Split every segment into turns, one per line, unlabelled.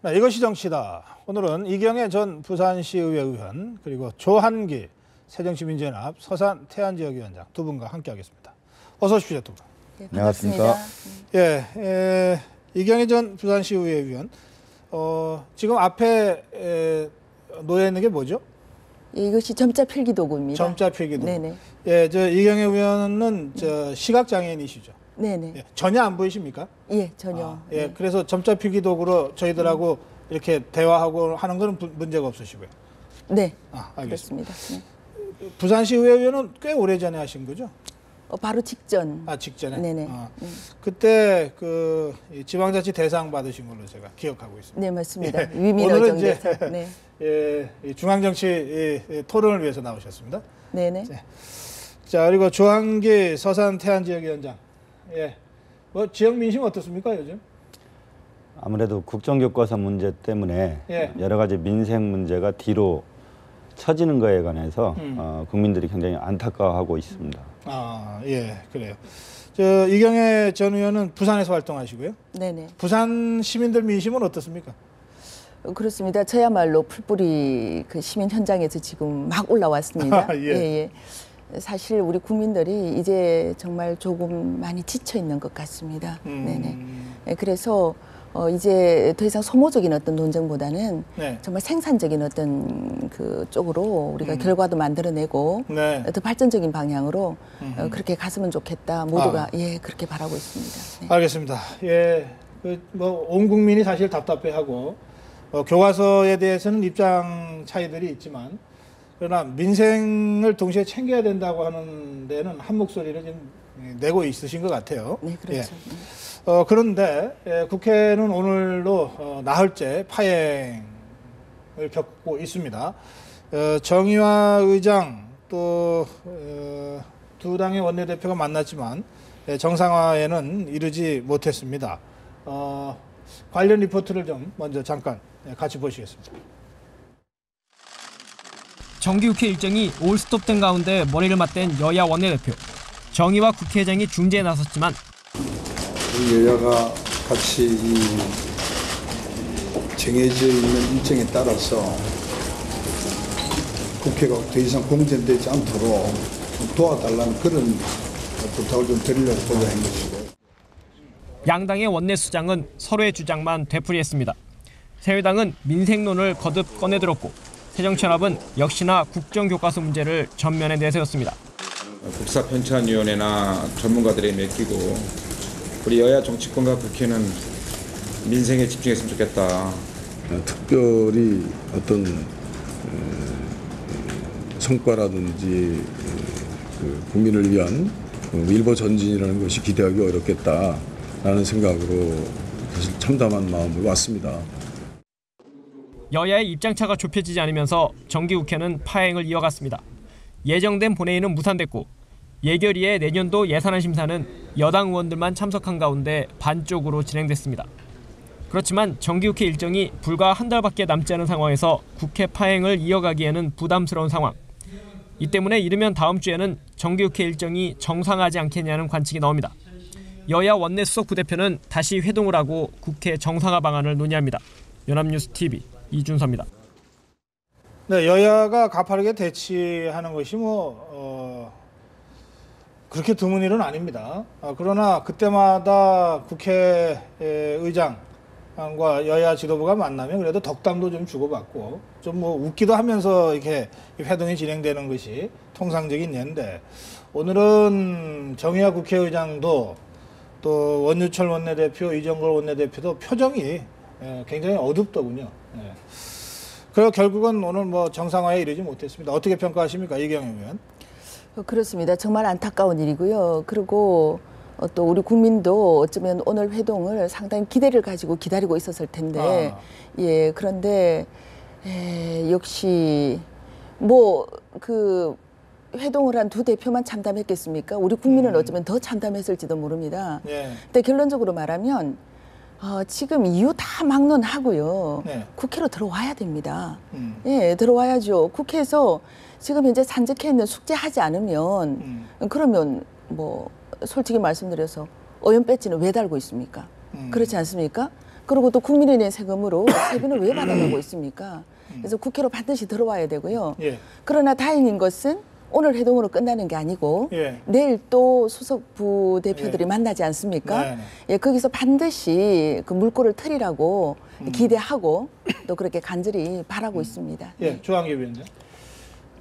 자, 이것이 정치다. 오늘은 이경혜 전 부산시의회 의원 그리고 조한기 새정치민주연합 서산 태안지역위원장 두 분과 함께하겠습니다. 어서 오십시오, 두 분.
네, 반갑습니다.
예, 이경혜 전 부산시의회 의원. 지금 앞에 놓여 있는 게 뭐죠?
예, 이것이 점자 필기도구입니다.
점자 필기도구.
네네.
예, 저 이경혜 의원은 시각 장애인이시죠?
네네.
예, 전혀 안 보이십니까?
예, 전혀.
예,
네.
그래서 점자 필기도구로 저희들하고 이렇게 대화하고 하는 건 문제가 없으시고요.
네.
알겠습니다.
그렇습니다. 네.
부산시의회 의원은 꽤 오래전에 하신 거죠?
바로 직전.
직전에?
네네.
그때 그 지방자치 대상 받으신 걸로 제가 기억하고 있습니다.
네, 맞습니다.
예.
위민어정 대상. 네.
예, 이 중앙정치 토론을 위해서 나오셨습니다.
네네.
자, 그리고 조한기 서산 태안지역위원장. 예, 뭐 지역 민심 어떻습니까 요즘?
아무래도 국정교과서 문제 때문에
예.
여러 가지 민생 문제가 뒤로 처지는 거에 관해서 국민들이 굉장히 안타까워하고 있습니다.
예, 그래요. 저 이경혜 전 의원은 부산에서 활동하시고요.
네네.
부산 시민들 민심은 어떻습니까?
그렇습니다. 저야말로 풀뿌리 그 시민 현장에서 지금 막 올라왔습니다.
예.
예. 사실 우리 국민들이 이제 정말 조금 많이 지쳐 있는 것 같습니다. 네네. 그래서 이제 더 이상 소모적인 어떤 논쟁보다는
네.
정말 생산적인 어떤 그 쪽으로 우리가 결과도 만들어내고
네.
더 발전적인 방향으로 그렇게 갔으면 좋겠다. 모두가 그렇게 바라고 있습니다. 네.
알겠습니다. 예, 온 국민이 사실 답답해하고 교과서에 대해서는 입장 차이들이 있지만 그러나 민생을 동시에 챙겨야 된다고 하는 데는 한 목소리를 지금 내고 있으신 것 같아요.
네, 그렇죠.
예. 그런데 국회는 오늘로 나흘째 파행을 겪고 있습니다. 정의화 의장 또 두 당의 원내대표가 만났지만 정상화에는 이르지 못했습니다. 관련 리포트를 좀 먼저 잠깐 같이 보시겠습니다.
정기국회 일정이 올스톱된 가운데 머리를 맞댄 여야 원내대표. 정의화 국회의장이 중재에 나섰지만
여야가 같이 정해져 있는 일정에 따라서 국회가 더 이상 공전되지 않도록 도와달라는 그런 부탁을 좀 드리려고 보자는 것이고.
양당의 원내수장은 서로의 주장만 되풀이했습니다. 새누리당은 민생론을 거듭 꺼내들었고 새정치연합은 역시나 국정교과서 문제를 전면에 내세웠습니다.
국사편찬위원회나 전문가들에 맡기고 우리 여야 정치권과 국회는 민생에 집중했으면 좋겠다.
특별히 어떤 성과라든지 국민을 위한 일보 전진이라는 것이 기대하기 어렵겠다라는 생각으로 사실 참담한 마음으로 왔습니다.
여야의 입장차가 좁혀지지 않으면서 정기국회는 파행을 이어갔습니다. 예정된 본회의는 무산됐고 예결위의 내년도 예산안 심사는 여당 의원들만 참석한 가운데 반쪽으로 진행됐습니다. 그렇지만 정기국회 일정이 불과 한 달밖에 남지 않은 상황에서 국회 파행을 이어가기에는 부담스러운 상황. 이 때문에 이르면 다음 주에는 정기국회 일정이 정상화하지 않겠냐는 관측이 나옵니다. 여야 원내수석 부대표는 다시 회동을 하고 국회 정상화 방안을 논의합니다. 연합뉴스 TV 이준서입니다.
네, 여야가 가파르게 대치하는 것이 그렇게 드문 일은 아닙니다. 그러나 그때마다 국회의장과 여야 지도부가 만나면 그래도 덕담도 좀 주고받고 좀 웃기도 하면서 이렇게 회동이 진행되는 것이 통상적인 예인데 오늘은 정의화 국회의장도 또 원유철 원내대표, 이정걸 원내대표도 표정이 굉장히 어둡더군요. 그리고 결국은 오늘 정상화에 이르지 못했습니다. 어떻게 평가하십니까, 이경혜 의원?
그렇습니다. 정말 안타까운 일이고요. 그리고 또 우리 국민도 어쩌면 오늘 회동을 상당히 기대를 가지고 기다리고 있었을 텐데, 그런데 역시 회동을 한 두 대표만 참담했겠습니까? 우리 국민은 어쩌면 더 참담했을지도 모릅니다. 근데 결론적으로 말하면 지금 이유 다 막론하고요. 국회로 들어와야 됩니다. 들어와야죠. 국회에서 지금 현재 산적해 있는 숙제하지 않으면 그러면 솔직히 말씀드려서 의원 배지는 왜 달고 있습니까? 그렇지 않습니까? 그리고 또 국민의 세금으로 세금을 왜 받아가고 있습니까? 그래서 국회로 반드시 들어와야 되고요.
예.
그러나 다행인 것은 오늘 회동으로 끝나는 게 아니고
예.
내일 또 수석 부대표들이
예.
만나지 않습니까?
네네.
예, 거기서 반드시 그 물꼬를 트리라고 기대하고 또 그렇게 간절히 바라고 있습니다.
예, 조항기 위원장.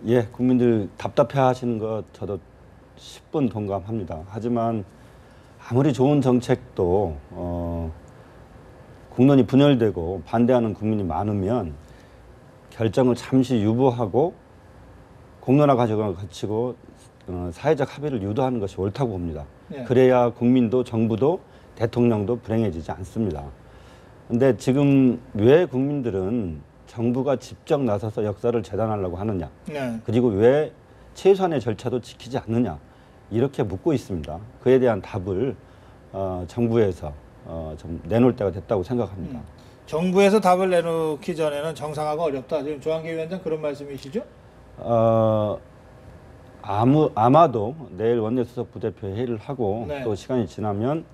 예, 국민들 답답해 하시는 것 저도 10분 동감합니다. 하지만 아무리 좋은 정책도 국론이 분열되고 반대하는 국민이 많으면 결정을 잠시 유보하고 공론화 과정을 거치고 사회적 합의를 유도하는 것이 옳다고 봅니다.
예.
그래야 국민도 정부도 대통령도 불행해지지 않습니다. 그런데 지금 왜 국민들은 정부가 직접 나서서 역사를 재단하려고 하느냐,
네.
그리고 왜 최소한의 절차도 지키지 않느냐, 이렇게 묻고 있습니다. 그에 대한 답을 정부에서 좀 내놓을 때가 됐다고 생각합니다.
정부에서 답을 내놓기 전에는 정상화가 어렵다. 지금 조항기 위원장 그런 말씀이시죠?
아마도 내일 원내수석 부대표 회의를 하고
네.
또 시간이 지나면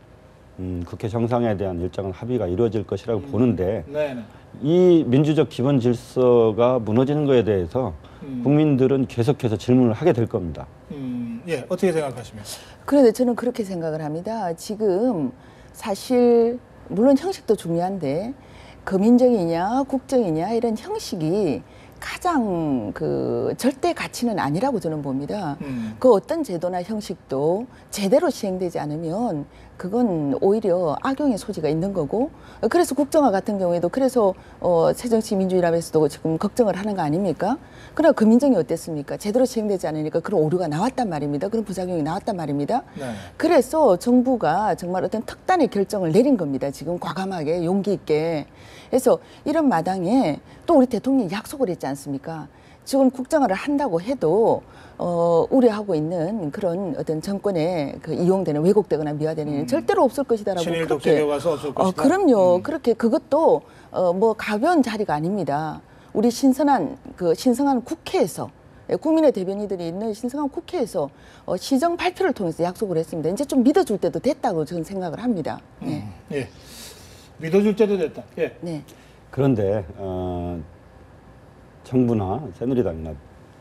국회 정상에 대한 일정한 합의가 이루어질 것이라고 보는데
네네.
이 민주적 기본 질서가 무너지는 것에 대해서 국민들은 계속해서 질문을 하게 될 겁니다.
예, 어떻게 생각하십니까?
그런데 저는 그렇게 생각을 합니다. 지금 사실 물론 형식도 중요한데 거민정이냐 국정이냐 이런 형식이 가장 그 절대 가치는 아니라고 저는 봅니다. 그 어떤 제도나 형식도 제대로 시행되지 않으면 그건 오히려 악용의 소지가 있는 거고, 그래서 국정화 같은 경우에도 그래서 새정치민주연합에서도 지금 걱정을 하는 거 아닙니까? 그러나 거민정이 어땠습니까? 제대로 시행되지 않으니까 그런 오류가 나왔단 말입니다. 그런 부작용이 나왔단 말입니다.
네.
그래서 정부가 정말 어떤 특단의 결정을 내린 겁니다. 지금 과감하게 용기 있게. 그래서 이런 마당에 또 우리 대통령이 약속을 했지 않습니까? 지금 국정화를 한다고 해도 우려하고 있는 그런 어떤 정권에 그 이용되는 왜곡되거나 미화되는 일은 절대로 없을 것이다라고
친일 독재 교과서 없을 것이다.
그럼요. 그렇게 그것도 뭐 가벼운 자리가 아닙니다. 우리 신성한 국회에서 국민의 대변인들이 있는 신성한 국회에서 시정 발표를 통해서 약속을 했습니다. 이제 좀 믿어줄 때도 됐다고 저는 생각을 합니다. 네.
예. 믿어줄 때도 됐다. 예.
네.
그런데 정부나 새누리당이나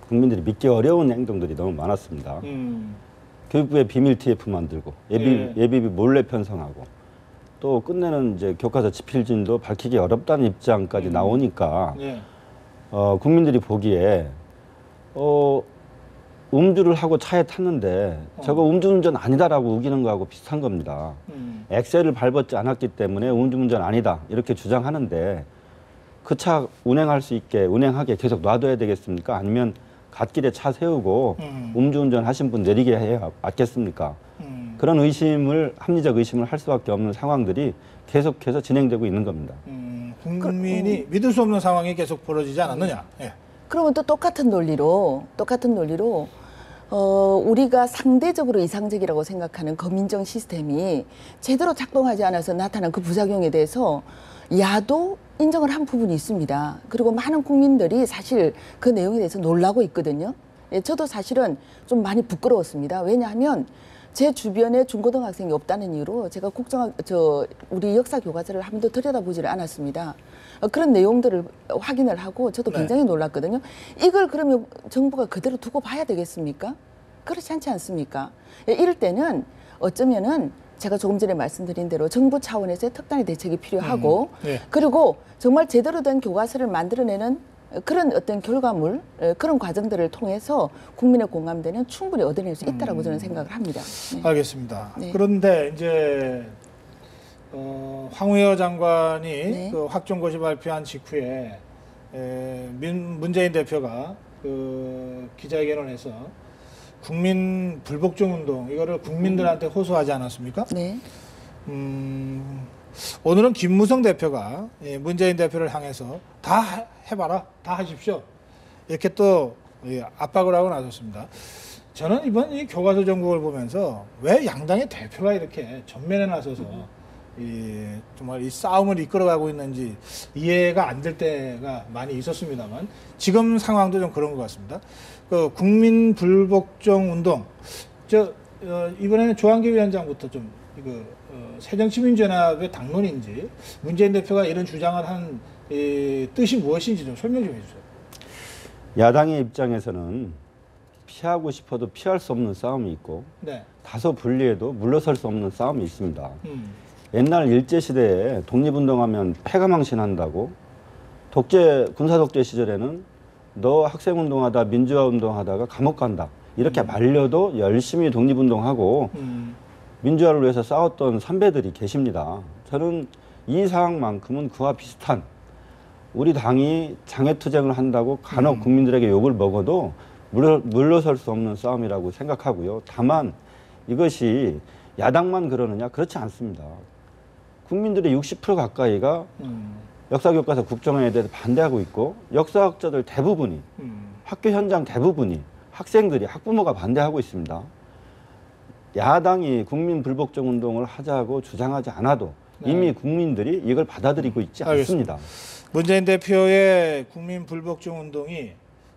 국민들이 믿기 어려운 행동들이 너무 많았습니다. 교육부에 비밀 TF 만들고 예비비 몰래 편성하고 또 끝내는 이제 교과서 집필진도 밝히기 어렵다는 입장까지 나오니까
예.
국민들이 보기에 음주를 하고 차에 탔는데 저거 음주운전 아니다라고 우기는 거하고 비슷한 겁니다. 엑셀을 밟았지 않았기 때문에 음주운전 아니다 이렇게 주장하는데 그 차 운행하게 계속 놔둬야 되겠습니까? 아니면 갓길에 차 세우고 음주운전 하신 분 내리게 해야 맞겠습니까? 그런 합리적 의심을 할 수밖에 없는 상황들이 계속해서 진행되고 있는 겁니다.
국민이 믿을 수 없는 상황이 계속 벌어지지 않았느냐? 예.
그러면 또 똑같은 논리로 우리가 상대적으로 이상적이라고 생각하는 거민정 시스템이 제대로 작동하지 않아서 나타난 그 부작용에 대해서 야도 인정을 한 부분이 있습니다. 그리고 많은 국민들이 사실 그 내용에 대해서 놀라고 있거든요. 예, 저도 사실은 좀 많이 부끄러웠습니다. 왜냐하면 제 주변에 중고등학생이 없다는 이유로 제가 우리 역사 교과서를 한 번도 들여다보지를 않았습니다. 그런 내용들을 확인을 하고 저도 굉장히 놀랐거든요. 이걸 그러면 정부가 그대로 두고 봐야 되겠습니까? 그렇지 않지 않습니까? 예, 이럴 때는 어쩌면은 제가 조금 전에 말씀드린 대로 정부 차원에서의 특단의 대책이 필요하고
예.
그리고 정말 제대로 된 교과서를 만들어내는 그런 어떤 결과물, 그런 과정들을 통해서 국민의 공감대는 충분히 얻어낼 수 있다라고 저는 생각을 합니다. 네.
알겠습니다.
네.
그런데 이제 황우여 장관이
네.
그 확정고시 발표한 직후에 문재인 대표가 그 기자회견을 해서 국민 불복종 운동 이거를 국민들한테 호소하지 않았습니까?
네.
오늘은 김무성 대표가 문재인 대표를 향해서 다 해봐라, 다 하십시오. 이렇게 또 압박을 하고 나섰습니다. 저는 이번 이 교과서 정국을 보면서 왜 양당의 대표가 이렇게 전면에 나서서 정말 이 싸움을 이끌어가고 있는지 이해가 안 될 때가 많이 있었습니다만 지금 상황도 좀 그런 것 같습니다. 그 국민 불복종 운동, 이번에는 조항기 위원장부터 좀 새정치민주연합의 당론인지 문재인 대표가 이런 주장을 한 뜻이 무엇인지 좀 설명 좀 해주세요.
야당의 입장에서는 피하고 싶어도 피할 수 없는 싸움이 있고
네.
다소 불리해도 물러설 수 없는 싸움이 있습니다. 옛날 일제시대에 독립운동하면 패가망신한다고 군사독재 시절에는 너 학생운동하다 민주화운동하다가 감옥 간다 이렇게 말려도 열심히 독립운동하고 민주화를 위해서 싸웠던 선배들이 계십니다. 저는 이 상황만큼은 그와 비슷한 우리 당이 장애투쟁을 한다고 간혹 국민들에게 욕을 먹어도 물러설 수 없는 싸움이라고 생각하고요. 다만 이것이 야당만 그러느냐? 그렇지 않습니다. 국민들의 60% 가까이가 역사교과서 국정화에 대해서 반대하고 있고 역사학자들 대부분이 학교 현장 대부분이 학생들이 학부모가 반대하고 있습니다. 야당이 국민 불복종 운동을 하자고 주장하지 않아도 이미 국민들이 이걸 받아들이고 있지 않습니다.
문재인 대표의 국민 불복종 운동이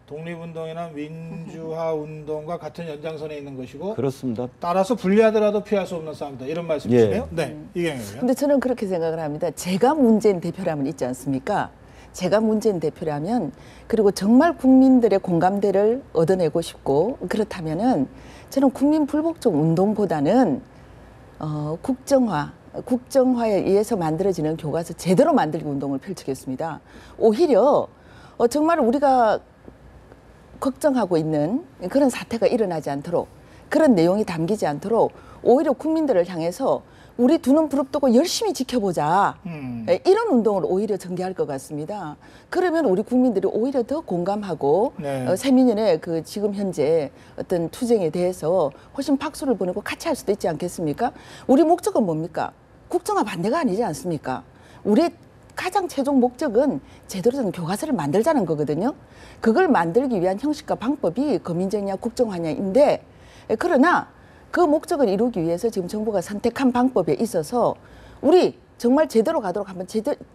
독립운동이나 민주화 운동과 같은 연장선에 있는 것이고
그렇습니다.
따라서 불리하더라도 피할 수 없는 싸움이다. 이런 말씀이시네요. 네, 이경영 의원.
근데 저는 그렇게 생각을 합니다. 제가 문재인 대표라면 있지 않습니까? 제가 문재인 대표라면 그리고 정말 국민들의 공감대를 얻어내고 싶고 그렇다면은 저는 국민 불복종 운동보다는 국정화에 의해서 만들어지는 교과서 제대로 만들기 운동을 펼치겠습니다. 오히려 정말 우리가 걱정하고 있는 그런 사태가 일어나지 않도록 그런 내용이 담기지 않도록 오히려 국민들을 향해서 우리 두 눈 부릅뜨고 열심히 지켜보자. 이런 운동을 오히려 전개할 것 같습니다. 그러면 우리 국민들이 오히려 더 공감하고 새민연의 지금 현재 어떤 투쟁에 대해서 훨씬 박수를 보내고 같이 할 수도 있지 않겠습니까? 우리 목적은 뭡니까? 국정화 반대가 아니지 않습니까? 우리의 가장 최종 목적은 제대로 된 교과서를 만들자는 거거든요. 그걸 만들기 위한 형식과 방법이 거민정이냐 국정화냐인데 그러나 그 목적을 이루기 위해서 지금 정부가 선택한 방법에 있어서 우리 정말 제대로 가도록 한번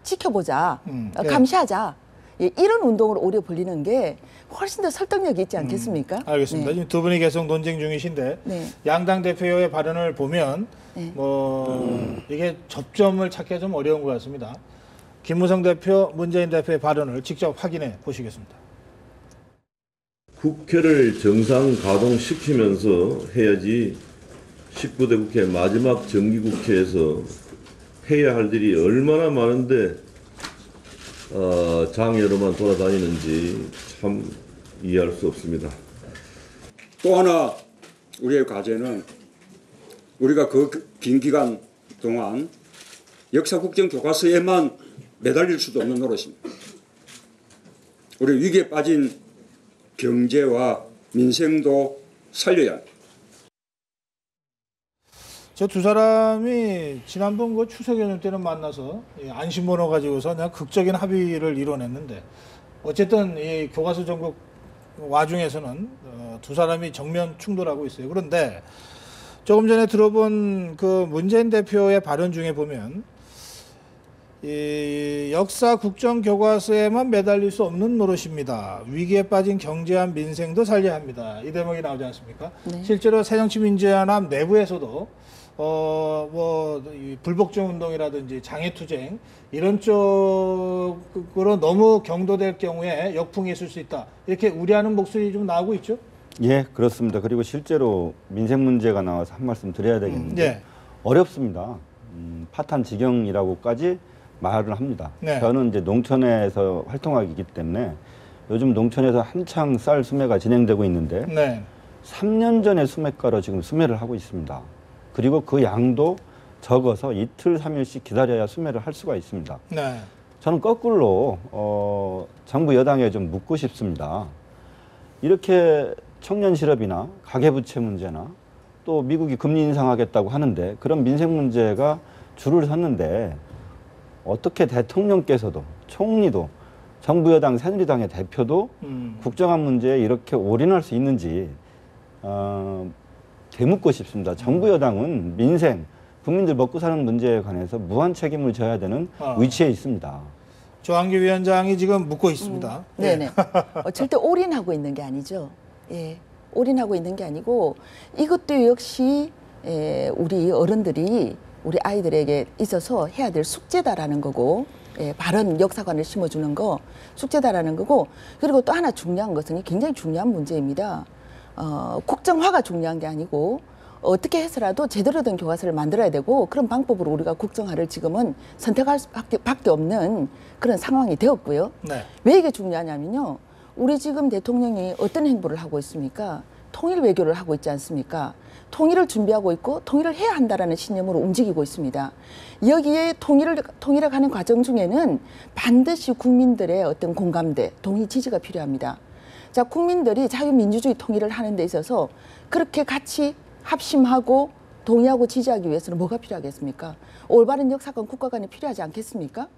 지켜보자. 감시하자. 이런 운동을 오히려 벌리는 게 훨씬 더 설득력이 있지 않겠습니까?
알겠습니다.
네.
지금 두 분이 계속 논쟁 중이신데
네.
양당 대표의 발언을 보면 이게 접점을 찾기가 좀 어려운 것 같습니다. 김무성 대표, 문재인 대표의 발언을 직접 확인해 보시겠습니다.
국회를 정상 가동시키면서 해야지 19대 국회 마지막 정기국회에서 해야 할 일이 얼마나 많은데 장애로만 돌아다니는지 참 이해할 수 없습니다.
또 하나 우리의 과제는 우리가 그 긴 기간 동안 역사 국정 교과서에만 매달릴 수도 없는 노릇입니다. 우리 위기에 빠진 경제와 민생도 살려야 합니다.
저 두 사람이 지난번 그 추석 연휴 때는 만나서 안심번호 가지고서 그냥 극적인 합의를 이뤄냈는데 어쨌든 이 교과서 전국 와중에서는 두 사람이 정면 충돌하고 있어요. 그런데 조금 전에 들어본 그 문재인 대표의 발언 중에 보면 이 역사 국정 교과서에만 매달릴 수 없는 노릇입니다. 위기에 빠진 경제와 민생도 살려야 합니다. 이 대목이 나오지 않습니까? 네. 실제로 새정치민주연합 내부에서도 이 불복종 운동이라든지 장애투쟁 이런 쪽으로 너무 경도될 경우에 역풍이 있을 수 있다. 이렇게 우려하는 목소리 좀 나오고 있죠?
예, 그렇습니다. 그리고 실제로 민생 문제가 나와서 한 말씀 드려야 되겠는데 어렵습니다. 파탄지경이라고까지 말을 합니다. 네. 저는 이제 농촌에서 활동하기 때문에 요즘 농촌에서 한창 쌀 수매가 진행되고 있는데 3년 전에 수매가로 지금 수매를 하고 있습니다. 그리고 그 양도 적어서 이틀, 3일씩 기다려야 수매를 할 수가 있습니다. 네. 저는 거꾸로 정부 여당에 좀 묻고 싶습니다. 이렇게 청년 실업이나 가계부채 문제나 또 미국이 금리 인상하겠다고 하는데 그런 민생 문제가 줄을 섰는데 어떻게 대통령께서도 총리도 정부 여당 새누리당의 대표도 국정화 문제에 이렇게 올인할 수 있는지 되묻고 싶습니다. 정부 여당은 민생, 국민들 먹고 사는 문제에 관해서 무한 책임을 져야 되는 위치에 있습니다.
조한기 위원장이 지금 묻고 있습니다.
네네. 절대 올인하고 있는 게 아니죠. 예, 올인하고 있는 게 아니고 이것도 역시 우리 어른들이 우리 아이들에게 있어서 해야 될 숙제다라는 거고, 바른 역사관을 심어주는 거 숙제다라는 거고, 그리고 또 하나 중요한 것은 굉장히 중요한 문제입니다. 국정화가 중요한 게 아니고 어떻게 해서라도 제대로 된 교과서를 만들어야 되고, 그런 방법으로 우리가 국정화를 지금은 선택할 수밖에 없는 그런 상황이 되었고요.
네.
왜 이게 중요하냐면요. 우리 지금 대통령이 어떤 행보를 하고 있습니까? 통일 외교를 하고 있지 않습니까? 통일을 준비하고 있고 통일을 해야 한다라는 신념으로 움직이고 있습니다. 여기에 통일을 가는 과정 중에는 반드시 국민들의 어떤 공감대, 동의, 지지가 필요합니다. 자, 국민들이 자유민주주의 통일을 하는 데 있어서 그렇게 같이 합심하고 동의하고 지지하기 위해서는 뭐가 필요하겠습니까? 올바른 역사관, 국가관이 필요하지 않겠습니까?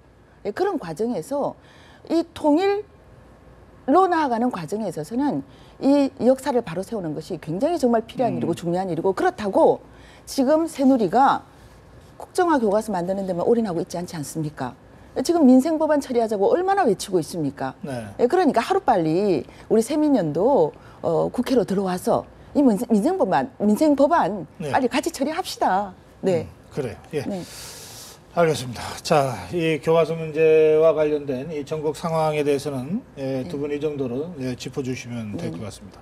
그런 과정에서 이 통일로 나아가는 과정에 있어서는 이 역사를 바로 세우는 것이 굉장히 정말 필요한 일이고 중요한 일이고, 그렇다고 지금 새누리가 국정화 교과서 만드는 데만 올인하고 있지 않지 않습니까? 지금 민생법안 처리하자고 얼마나 외치고 있습니까?
네.
그러니까 하루빨리 우리 새민연도 국회로 들어와서 이 민생법안
네.
빨리 같이 처리합시다. 네.
그래요. 예.
네.
알겠습니다. 자, 이 교과서 문제와 관련된 이 전국 상황에 대해서는 두 분 이 정도로 짚어주시면 될 것 같습니다.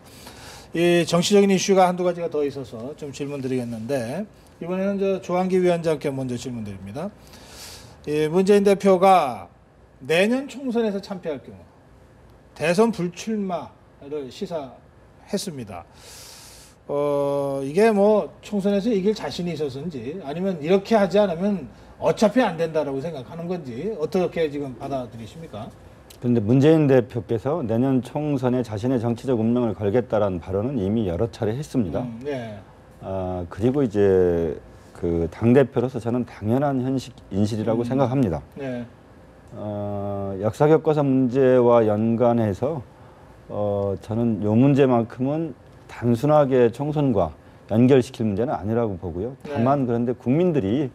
이 정치적인 이슈가 한두 가지가 더 있어서 좀 질문드리겠는데, 이번에는 저 조한기 위원장께 먼저 질문드립니다. 이 문재인 대표가 내년 총선에서 참패할 경우 대선 불출마를 시사했습니다. 이게 뭐 총선에서 이길 자신이 있어서인지, 아니면 이렇게 하지 않으면 어차피 안 된다라고 생각하는 건지, 어떻게 지금 받아들이십니까?
그런데 문재인 대표께서 내년 총선에 자신의 정치적 운명을 걸겠다라는 발언은 이미 여러 차례 했습니다.
네.
그리고 이제 그 당대표로서 저는 당연한 인실이라고 생각합니다.
네.
역사 교과서 문제와 연관해서 저는 이 문제만큼은 단순하게 총선과 연결시킬 문제는 아니라고 보고요. 다만 그런데 국민들이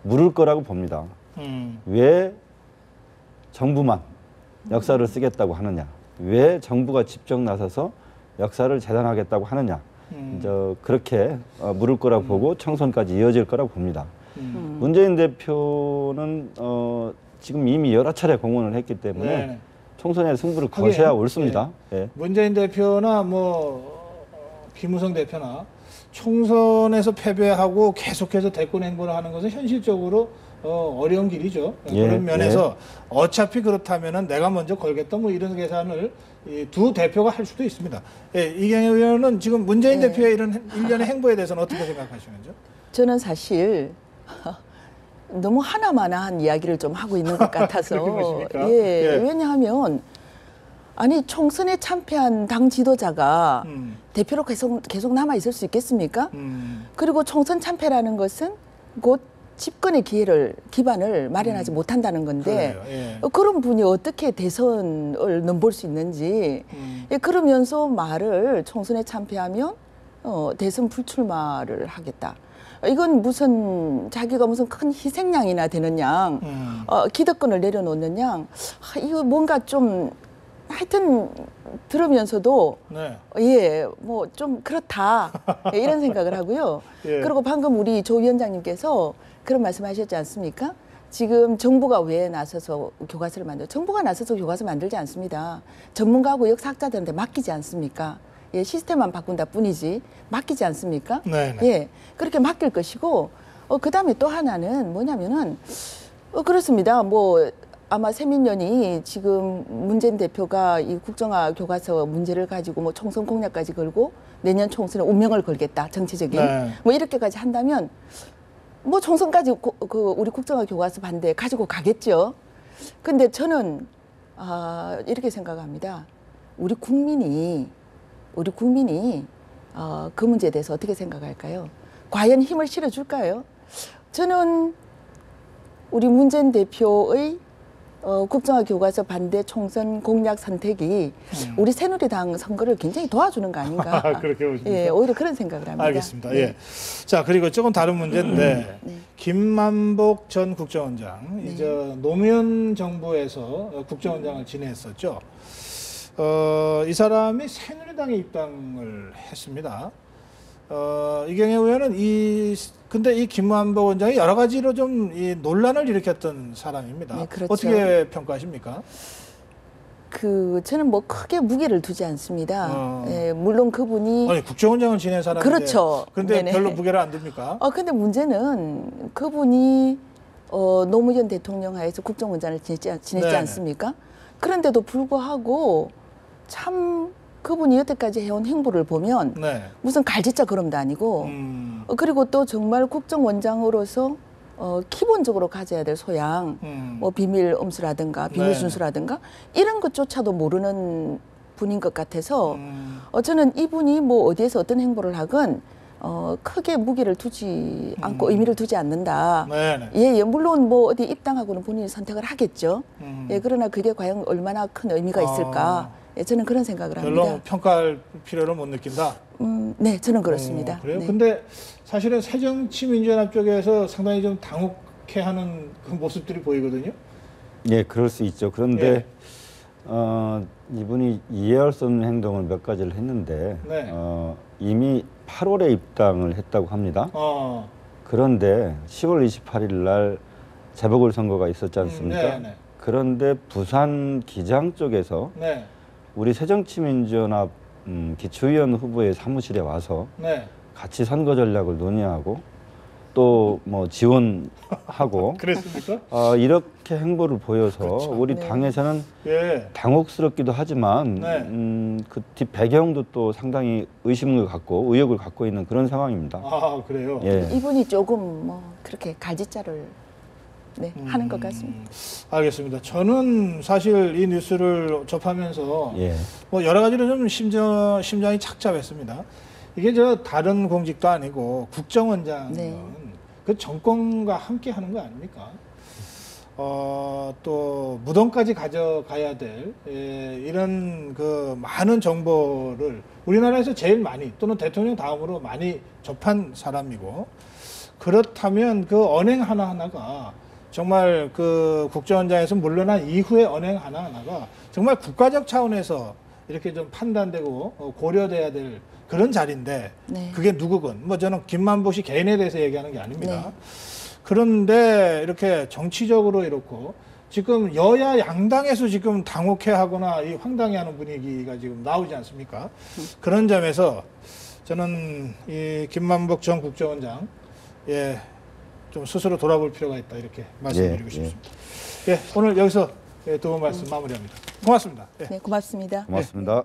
물을 거라고 봅니다. 왜 정부만 역사를 쓰겠다고 하느냐? 왜 정부가 직접 나서서 역사를 재단하겠다고 하느냐? 그렇게 물을 거라고 보고 총선까지 이어질 거라고 봅니다. 문재인 대표는 지금 이미 여러 차례 공언을 했기 때문에 총선의 승부를 거셔야 옳습니다. 네.
문재인 대표나 뭐 김무성 대표나 총선에서 패배하고 계속해서 대권 행보를 하는 것은 현실적으로 어려운 길이죠. 그런 면에서 어차피 그렇다면은 내가 먼저 걸겠다 뭐 이런 계산을 이 두 대표가 할 수도 있습니다. 이경혜 의원은 지금 문재인 대표의 이런 일련의 행보에 대해서는 어떻게 생각하시는지요?
저는 사실 너무 하나마나한 이야기를 좀 하고 있는 것 같아서 왜냐하면 아니 총선에 참패한 당 지도자가 대표로 계속 남아 있을 수 있겠습니까? 그리고 총선 참패라는 것은 곧 집권의 기반을 마련하지 못한다는 건데 그런 분이 어떻게 대선을 넘볼 수 있는지 그러면서 말을 총선에 참패하면 대선 불출마를 하겠다. 이건 무슨 자기가 무슨 큰 희생양이나 되는 양, 기득권을 내려놓는 양, 이거 뭔가 좀 하여튼 들으면서도 뭐 좀 그렇다 이런 생각을 하고요. 그리고 방금 우리 조 위원장님께서 그런 말씀하셨지 않습니까? 지금 정부가 왜 나서서 교과서를 정부가 나서서 교과서 만들지 않습니다. 전문가하고 역사학자들한테 맡기지 않습니까? 시스템만 바꾼다 뿐이지 맡기지 않습니까? 그렇게 맡길 것이고 그다음에 또 하나는 뭐냐면은 그렇습니다. 뭐 아마 새민연이 지금 문재인 대표가 이 국정화 교과서 문제를 가지고 뭐 총선 공약까지 걸고 내년 총선에 운명을 걸겠다 정치적인 뭐 이렇게까지 한다면 뭐 총선까지 우리 국정화 교과서 반대 가지고 가겠죠. 근데 저는 이렇게 생각합니다. 우리 국민이 그 문제에 대해서 어떻게 생각할까요? 과연 힘을 실어줄까요? 저는 우리 문재인 대표의 국정화 교과서 반대 총선 공약 선택이 우리 새누리당 선거를 굉장히 도와주는 거 아닌가.
그렇게 보십니까?
오히려 그런 생각을 합니다.
알겠습니다. 자, 그리고 조금 다른 문제인데 김만복 전 국정원장, 이제 노무현 정부에서 국정원장을 지냈었죠. 이 사람이 새누리당에 입당을 했습니다. 이경혜 의원은 근데 이 김만복 원장이 여러 가지로 좀 이 논란을 일으켰던 사람입니다.
네, 그렇죠.
어떻게 평가하십니까?
저는 뭐 크게 무게를 두지 않습니다. 예, 물론 그분이
아니, 국정원장을 지낸 사람인데.
그렇죠.
근데
네네.
별로 무게를 안 둡니까?
근데 문제는 그분이 노무현 대통령 하에서 국정원장을 지냈지
네네.
않습니까? 그런데도 불구하고 참 그분이 여태까지 해온 행보를 보면
네.
무슨 갈지자 걸음도 아니고 그리고 또 정말 국정원장으로서 기본적으로 가져야 될 소양, 뭐 비밀 엄수라든가 비밀
네네.
순수라든가 이런 것조차도 모르는 분인 것 같아서 저는 이분이 뭐 어디에서 어떤 행보를 하건 크게 무게를 두지 않고 의미를 두지 않는다.
네네.
예, 물론 뭐 어디 입당하고는 본인이 선택을 하겠죠. 예, 그러나 그게 과연 얼마나 큰 의미가 있을까? 예, 저는 그런 생각을
별로
합니다.
평가할 필요를 못 느낀다.
네, 저는 그렇습니다.
그래요?
네.
근데 사실은 새정치민주연합 쪽에서 상당히 좀 당혹해하는 그 모습들이 보이거든요.
예, 그럴 수 있죠. 그런데 이분이 이해할 수 없는 행동을 몇 가지를 했는데
네.
이미 8월에 입당을 했다고 합니다.
어.
그런데 10월 28일 날 재보궐선거가 있었지 않습니까?
네.
그런데 부산 기장 쪽에서
네.
우리 새정치민주연합 기초위원 후보의 사무실에 와서
네.
같이 선거 전략을 논의하고 또 뭐 지원하고
그랬습니까?
이렇게 행보를 보여서
그렇죠.
우리
네.
당에서는
예.
당혹스럽기도 하지만
네.
그 뒷 배경도 또 상당히 의심을 갖고 의혹을 갖고 있는 그런 상황입니다.
아, 그래요?
예.
이분이 조금 뭐 그렇게 갈지자를 하는 것 같습니다.
알겠습니다. 저는 사실 이 뉴스를 접하면서
예.
뭐 여러 가지로 좀 심장이 착잡했습니다. 이게 다른 공직도 아니고 국정원장은
네.
그 정권과 함께 하는 거 아닙니까? 또 무덤까지 가져가야 될 이런 그 많은 정보를 우리나라에서 제일 많이 또는 대통령 다음으로 많이 접한 사람이고 그렇다면 그 언행 하나하나가 정말 그 국정원장에서 물러난 이후의 언행 하나하나가 정말 국가적 차원에서 이렇게 좀 판단되고 고려돼야 될 그런 자리인데
네.
그게 누구건 뭐 저는 김만복 씨 개인에 대해서 얘기하는 게 아닙니다.
네.
그런데 이렇게 정치적으로 이렇고 지금 여야 양당에서 지금 당혹해하거나 이 황당해하는 분위기가 지금 나오지 않습니까? 그런 점에서 저는 이 김만복 전 국정원장 좀 스스로 돌아볼 필요가 있다 이렇게 말씀드리고 싶습니다. 오늘 여기서 두 분 말씀 마무리합니다. 고맙습니다.
네, 고맙습니다.
고맙습니다.